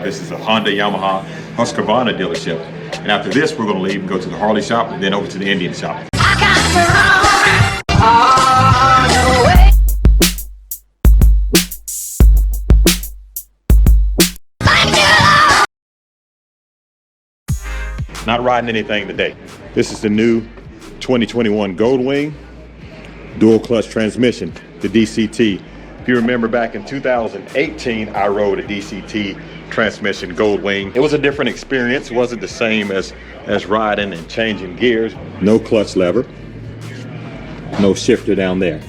This is a Honda, Yamaha, Husqvarna dealership. And after this, we're going to leave and go to the Harley shop and then over to the Indian shop. Not riding anything today. This is the new 2021 Goldwing dual clutch transmission, the DCT. If you remember back in 2018, I rode a DCT transmission Goldwing. It was a different experience. It wasn't the same as riding and changing gears. No clutch lever, no shifter down there.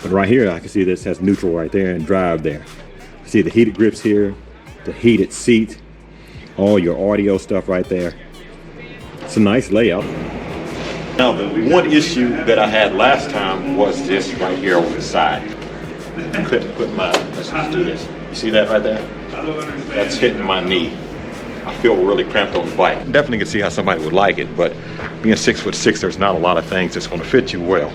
But right here, I can see this has neutral right there and drive there. See the heated grips here, the heated seat, all your audio stuff right there. It's a nice layout. Now, the one issue that I had last time was this right here on the side. I couldn't put my, let's just do this. You see that right there? That's hitting my knee. I feel really cramped on the bike. Definitely can see how somebody would like it, but being 6'6", there's not a lot of things that's going to fit you well.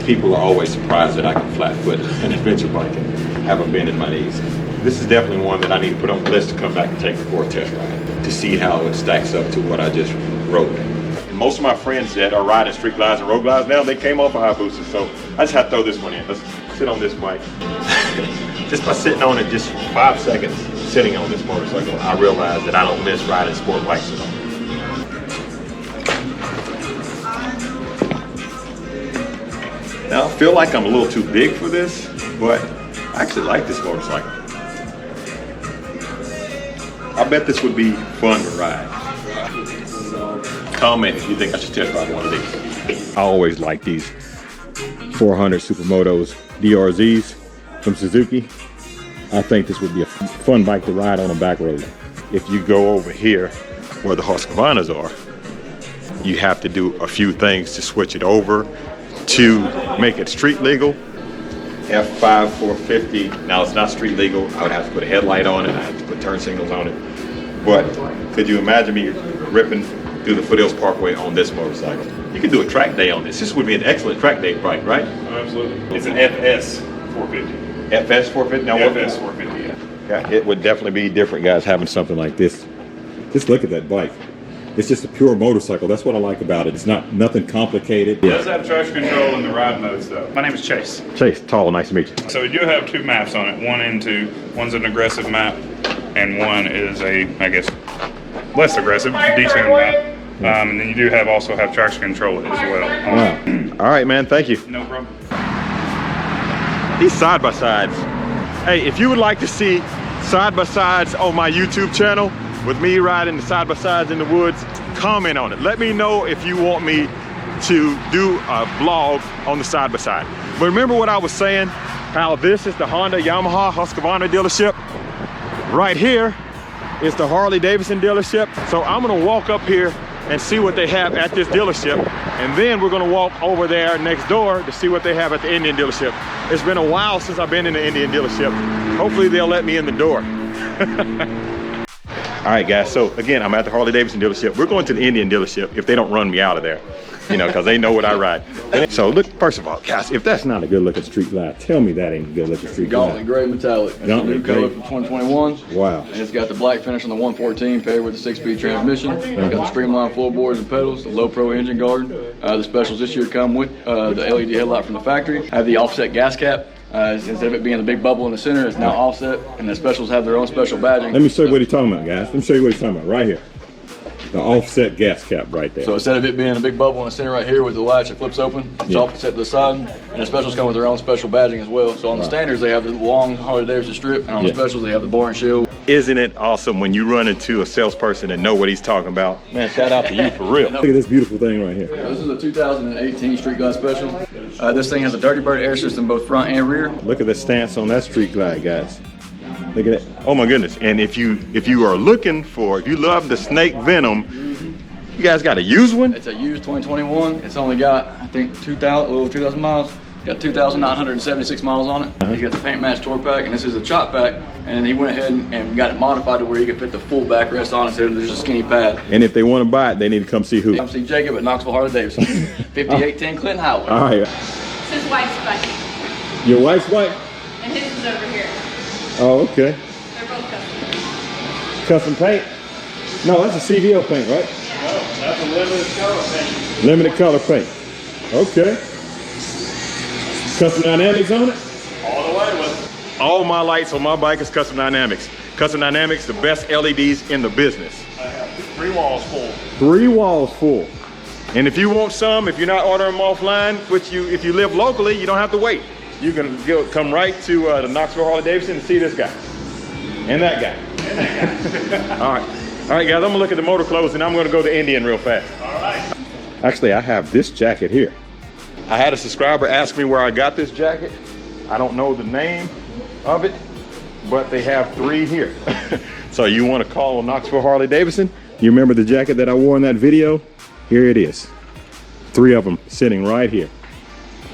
People are always surprised that I can flat foot an adventure bike and haven't been in my knees. This is definitely one that I need to put on the list to come back and take for a test ride to see how it stacks up to what I just rode. And most of my friends that are riding street glides and road glides now, they came off of high boosters, so I just have to throw this one in. Let's sit on this bike. Just by sitting on it just 5 seconds, sitting on this motorcycle, I realized that I don't miss riding sport bikes at all. Now I feel like I'm a little too big for this, but I actually like this motorcycle. I bet this would be fun to ride. Comment if you think I should test ride one of these. I always like these 400 Supermotos DRZs from Suzuki. I think this would be a fun bike to ride on a back road. If you go over here where the Husqvarnas are, you have to do a few things to switch it over to make it street legal. F5 450. Now it's not street legal. I would have to put a headlight on it. I have to put turn signals on it. But could you imagine me ripping through the Foothills Parkway on this motorcycle? You could do a track day on this. This would be an excellent track day bike, right? Oh, absolutely. It's an FS 450. FS 450? Now FS 450, yeah. Yeah, it would definitely be different, guys, having something like this. Just look at that bike. It's just a pure motorcycle. That's what I like about it. It's nothing complicated. It does have traction control in the ride modes, though. My name is Chase. Chase, tall, nice to meet you. So we do have two maps on it. One's an aggressive map, and one is a, I guess, less aggressive, detuned map. And then you do also have traction control as well. Wow. All right, man. Thank you. No problem. These side-by-sides. Hey, if you would like to see side-by-sides on my YouTube channel, with me riding the side-by-sides in the woods, comment on it. Let me know if you want me to do a vlog on the side-by-side. But remember what I was saying, how this is the Honda, Yamaha, Husqvarna dealership. Right here is the Harley-Davidson dealership. So I'm gonna walk up here and see what they have at this dealership. And then we're gonna walk over there next door to see what they have at the Indian dealership. It's been a while since I've been in the Indian dealership. Hopefully they'll let me in the door. All right, guys, so again, I'm at the Harley-Davidson dealership. We're going to the Indian dealership if they don't run me out of there, you know, because they know what I ride. So look, first of all, guys, if that's not a good looking street glide, tell me that ain't a good looking street glide. Gauntlet gray metallic. It's a new color from 2021. Wow. And it's got the black finish on the 114 paired with the 6-speed transmission. It's got the streamlined floorboards and pedals, the low pro engine guard. The specials this year come with the LED headlight from the factory. I have the offset gas cap. Instead of it being the big bubble in the center, it's now offset, and the specials have their own special badging. Let me show you what he's talking about, guys. Let me show you what he's talking about right here. The offset gas cap right there. So instead of it being a big bubble in the center right here with the latch that flips open, it's offset to the side, and the specials come with their own special badging as well. So on the standards, they have the long Harley-Davidson strip, and on the specials, they have the bar and shield. Isn't it awesome when you run into a salesperson and know what he's talking about? Man, shout out to you for real. Look at this beautiful thing right here. This is a 2018 Street Glide Special. This thing has a Dirty Bird air system both front and rear. Look at the stance on that Street Glide, guys. Look at that. Oh my goodness. And if you are looking for, if you love the snake venom, you guys got a used one? It's a used 2021. It's only got, I think, 2,000 miles. Got 2,976 miles on it. He's got the paint match tour pack, and this is a chop pack. And then he went ahead and got it modified to where you can fit the full backrest on it instead of there's a skinny pad. And if they want to buy it, they need to come see who? Come see Jacob at Knoxville Harley-Davidson, 5810 Clinton Highway. All right. It's his wife's bike. Your wife's bike? And his is over here. Oh, okay. They're both custom. Custom paint? No, that's a CVO paint, right? No, that's a limited color paint. Limited color paint. Okay. Custom dynamics on it? All the way with it. All my lights on my bike is Custom Dynamics. Custom Dynamics, the best LEDs in the business. I have 3 walls full. 3 walls full. And if you want some, if you're not ordering them offline, which if you live locally, you don't have to wait. You can come right to the Knoxville Harley-Davidson and see this guy. And that guy. And that guy. All right. All right, guys, I'm gonna look at the motor clothes and I'm gonna go to Indian real fast. All right. Actually, I have this jacket here. I had a subscriber ask me where I got this jacket. I don't know the name of it, but they have 3 here. So you want to call Knoxville Harley-Davidson? You remember the jacket that I wore in that video? Here it is. 3 of them sitting right here.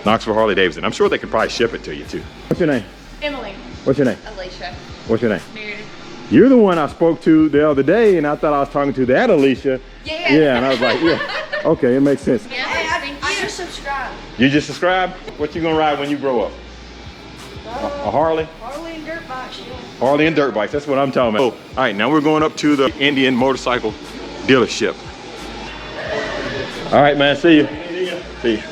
Knoxville Harley-Davidson. I'm sure they could probably ship it to you too. What's your name? Emily. What's your name? Alicia. What's your name? Meredith. You're the one I spoke to the other day, and I thought I was talking to that Alicia. Yeah. Yeah, and I was like, yeah. Okay, it makes sense. Yeah, I just subscribed. You just subscribed? What you gonna ride when you grow up? A Harley? Harley and dirt bikes, yeah. Harley and dirt bikes, that's what I'm talking about. All right, now we're going up to the Indian motorcycle dealership. All right, man, see you. See you.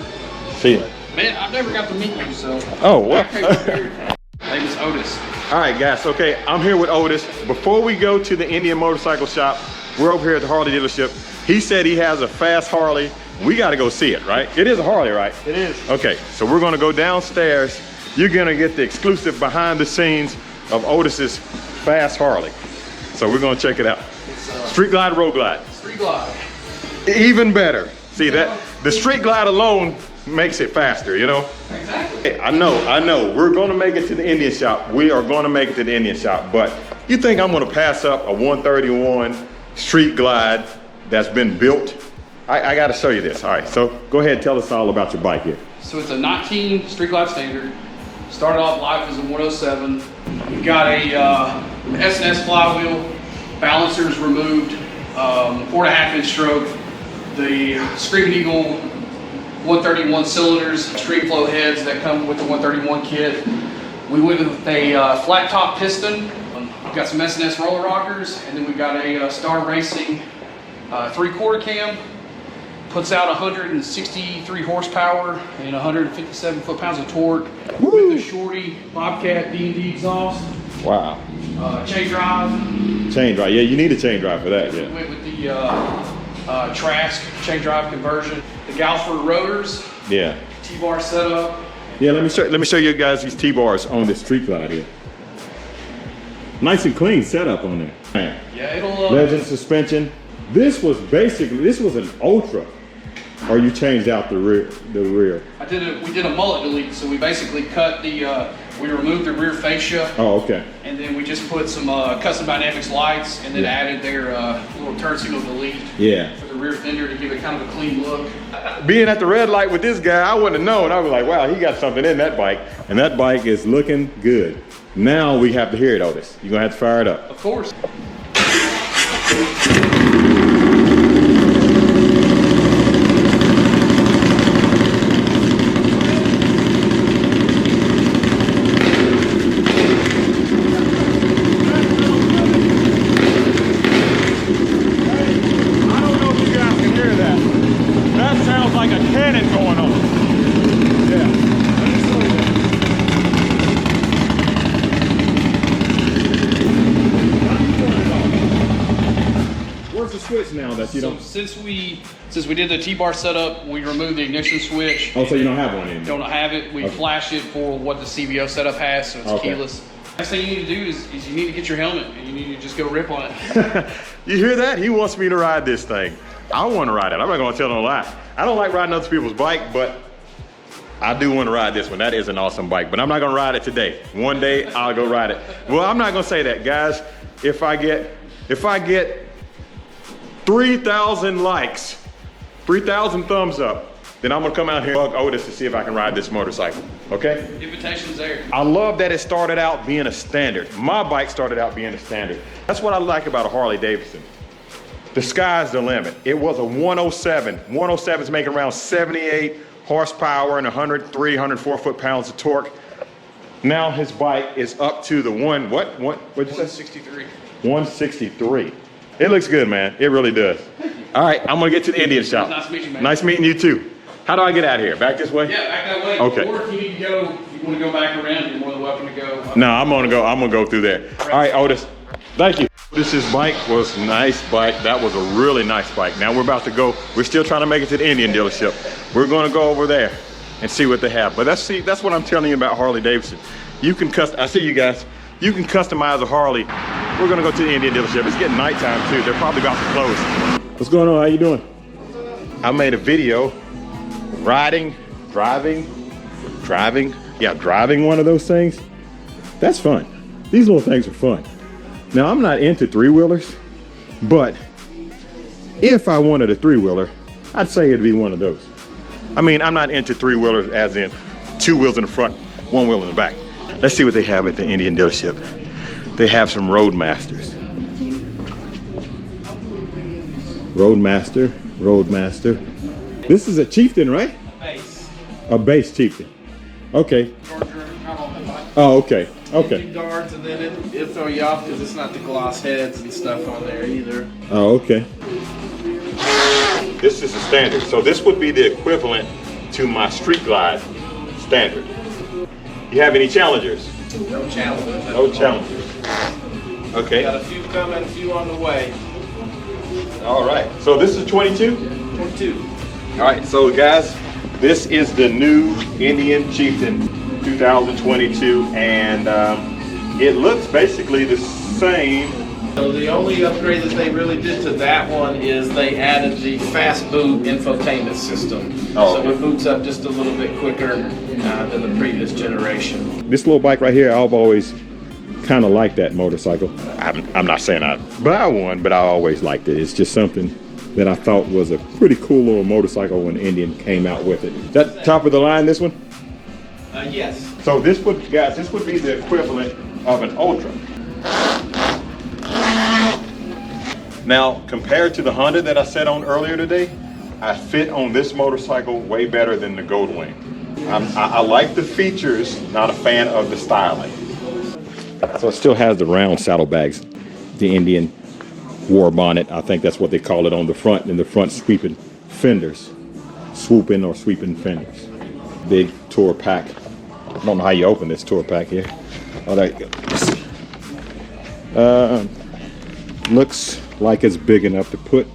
See you. Man, I've never got to meet you, so. Oh, well. Name is Otis. All right, guys, okay, I'm here with Otis. Before we go to the Indian motorcycle shop, we're over here at the Harley dealership. He said he has a fast Harley. We gotta go see it, right? It is a Harley, right? It is. Okay, so we're gonna go downstairs. You're gonna get the exclusive behind the scenes of Otis's fast Harley. So we're gonna check it out. Street Glide, Road Glide. Street Glide. Even better. See that? The Street Glide alone makes it faster, you know? Exactly. Hey, I know. We're gonna make it to the Indian shop. We are gonna make it to the Indian shop, but you think I'm gonna pass up a 131 Street Glide that's been built? I gotta show you this. All right, so go ahead and tell us all about your bike here. So it's a 19 Street Glide standard. Started off life as a 107. We've got a S&S flywheel, balancers removed, 4.5-inch stroke, the Screaming Eagle 131 cylinders, stream flow heads that come with the 131 kit. We went with a flat top piston. We've got some S&S roller rockers, and then we've got a Star Racing 3/4 cam. Puts out 163 horsepower and 157 foot-pounds of torque. With the Shorty Bobcat D&D exhaust. Wow. Chain drive. Chain drive, yeah, you need a chain drive for that, yeah. Went with the Trask chain drive conversion. The Galford rotors. Yeah. T-bar setup. Yeah, let me show you guys these T-bars on this Street Glide here. Nice and clean setup on there. Man. Yeah, it'll. Legend suspension. This was an Ultra, or you changed out the rear. We did a mullet delete, so we basically cut the. We removed the rear fascia. Oh, okay. And then we just put some custom dynamics lights, and then added their little turn signal delete. Yeah. For the rear fender to give it kind of a clean look. Being at the red light with this guy, I wouldn't have known. I was like, wow, he got something in that bike, and that bike is looking good. Now we have to hear it, Otis. You're gonna have to fire it up. Of course. Switch now that you don't. Since we did the T-bar setup, we removed the ignition switch. Oh, so you don't have one anymore? Don't have it. We flash it for what the CVO setup has, so it's keyless. Next thing you need to do is you need to get your helmet and you need to just go rip on it. You hear that? He wants me to ride this thing. I want to ride it. I'm not going to tell no lie. I don't like riding other people's bike, but I do want to ride this one. That is an awesome bike, but I'm not going to ride it today. One day I'll go ride it. Well, I'm not going to say that, guys. If I get 3,000 likes, 3,000 thumbs up, then I'm gonna come out here and bug Otis to see if I can ride this motorcycle, okay? Invitation's there. I love that it started out being a standard. My bike started out being a standard. That's what I like about a Harley-Davidson. The sky's the limit. It was a 107. 107's making around 78 horsepower and 103, 104 foot-pounds of torque. Now his bike is up to the what'd you say? 163. 163. It looks good, man. It really does. All right, I'm gonna get to the Indian shop. Nice to meet you, man. Nice meeting you too. How do I get out of here? Back this way? Yeah, back that way. Okay. Or if you need to go, if you want to go back around, you're more than welcome to go. No, I'm gonna go through there. All right, Otis. Thank you. Otis's bike was a nice bike. That was a really nice bike. Now we're about to go. We're still trying to make it to the Indian dealership. We're gonna go over there and see what they have. But that's what I'm telling you about Harley-Davidson. You can I see you guys. You can customize a Harley. We're gonna go to the Indian dealership. It's getting nighttime too. They're probably about to close. What's going on? How you doing? I made a video driving one of those things. That's fun. These little things are fun. Now I'm not into three-wheelers, but if I wanted a three-wheeler, I'd say it'd be one of those. I mean, I'm not into three-wheelers as in 2 wheels in the front, 1 wheel in the back. Let's see what they have at the Indian dealership. They have some Roadmasters. Roadmaster. This is a Chieftain, right? Base. A base Chieftain. Okay. Charger, not on the bike. Oh, okay. Okay. Engine guards, and then it'll throw you off because it's not the gloss heads and stuff on there either. Oh, okay. This is the standard. So this would be the equivalent to my Street Glide standard. You have any challengers? No challengers. No challengers. Okay. Got a few coming, a few on the way. All right. So this is 22? 22. All right. So guys, this is the new Indian Chieftain 2022, and it looks basically the same. So the only upgrade that they really did to that one is they added the fast boot infotainment system. Oh, So okay. it boots up just a little bit quicker than the previous generation. This little bike right here, I've always kind of liked that motorcycle. I'm not saying I'd buy one, but I always liked it. It's just something that I thought was a pretty cool little motorcycle when Indian came out with it. Is that top of the line, this one? Yes. So this would be the equivalent of an Ultra. Now, compared to the Honda that I set on earlier today, I fit on this motorcycle way better than the Goldwing. I like the features, not a fan of the styling. So it still has the round saddlebags, the Indian war bonnet. I think that's what they call it on the front, and the front sweeping fenders. Sweeping fenders. Big tour pack. I don't know how you open this tour pack here. Oh, there you go. Looks like it's big enough to put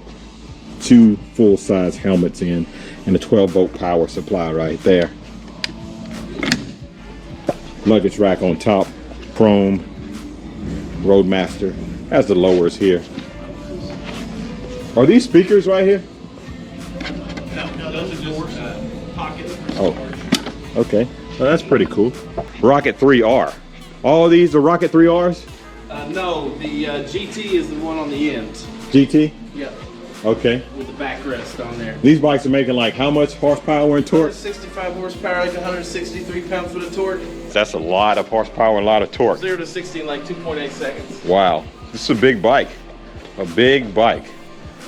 2 full-size helmets in, and a 12-volt power supply right there. Luggage rack on top, chrome, Roadmaster. Has the lowers here. Are these speakers right here? No, those are just pockets for Oh, okay. Well, that's pretty cool. Rocket 3R. All of these are Rocket 3Rs? No, the GT is the one on the end. GT? Yep, Okay. with the backrest on there. These bikes are making like how much horsepower and torque? 65 horsepower, like 163 pounds-foot of torque. That's a lot of horsepower and a lot of torque. 0 to 60 in like 2.8 seconds. Wow. This is a big bike. A big bike.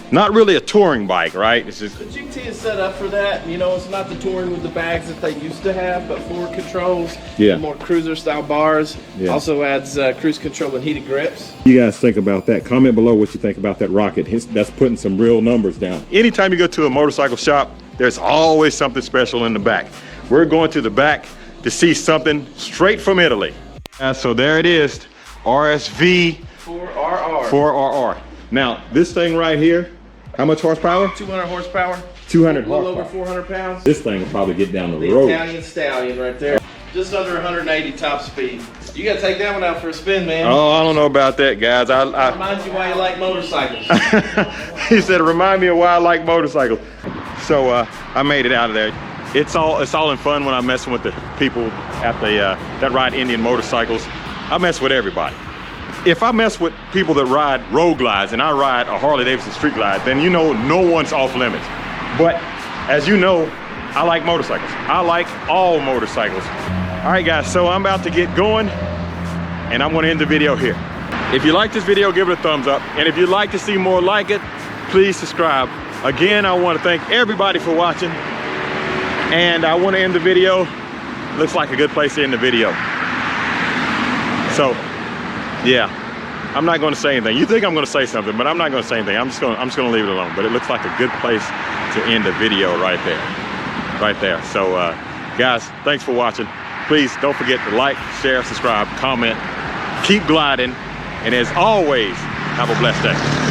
Not really a touring bike, right? It's just, The GT is set up for that. You know, it's not the touring with the bags that they used to have, but forward controls, Yeah. and more cruiser-style bars. Yeah. Also adds cruise control and heated grips. you guys think about that? Comment below what you think about that Rocket. That's putting some real numbers down. Anytime you go to a motorcycle shop, there's always something special in the back. We're going to the back to see something straight from Italy. So there it is, RSV 4RR. 4RR. Now, this thing right here, how much horsepower? 200 horsepower. 200 A little horsepower. over 400 pounds. This thing will probably get down the The road. Italian Stallion right there. Just under 180 top speed. You gotta take that one out for a spin, man. Oh, I don't know about that, guys. Reminds you why you like motorcycles. He said, remind me of why I like motorcycles. So I made it out of there. It's all in fun when I'm messing with the people at the that ride Indian motorcycles. I mess with everybody. If I mess with people that ride road glides and I ride a Harley-Davidson street glide, then you know no one's off limits. But as you know, I like motorcycles. I like all motorcycles. All right, guys, so I'm about to get going and I'm gonna end the video here. If you like this video, give it a thumbs up. And if you'd like to see more like it, please subscribe. Again, I wanna thank everybody for watching. And I wanna end the video. Looks like a good place to end the video. So, yeah, I'm not going to say anything. You think I'm going to say something, but I'm not going to say anything. I'm just going to leave it alone. But it looks like a good place to end the video right there. So, guys, thanks for watching. Please don't forget to like, share, subscribe, comment, keep gliding, and as always, have a blessed day.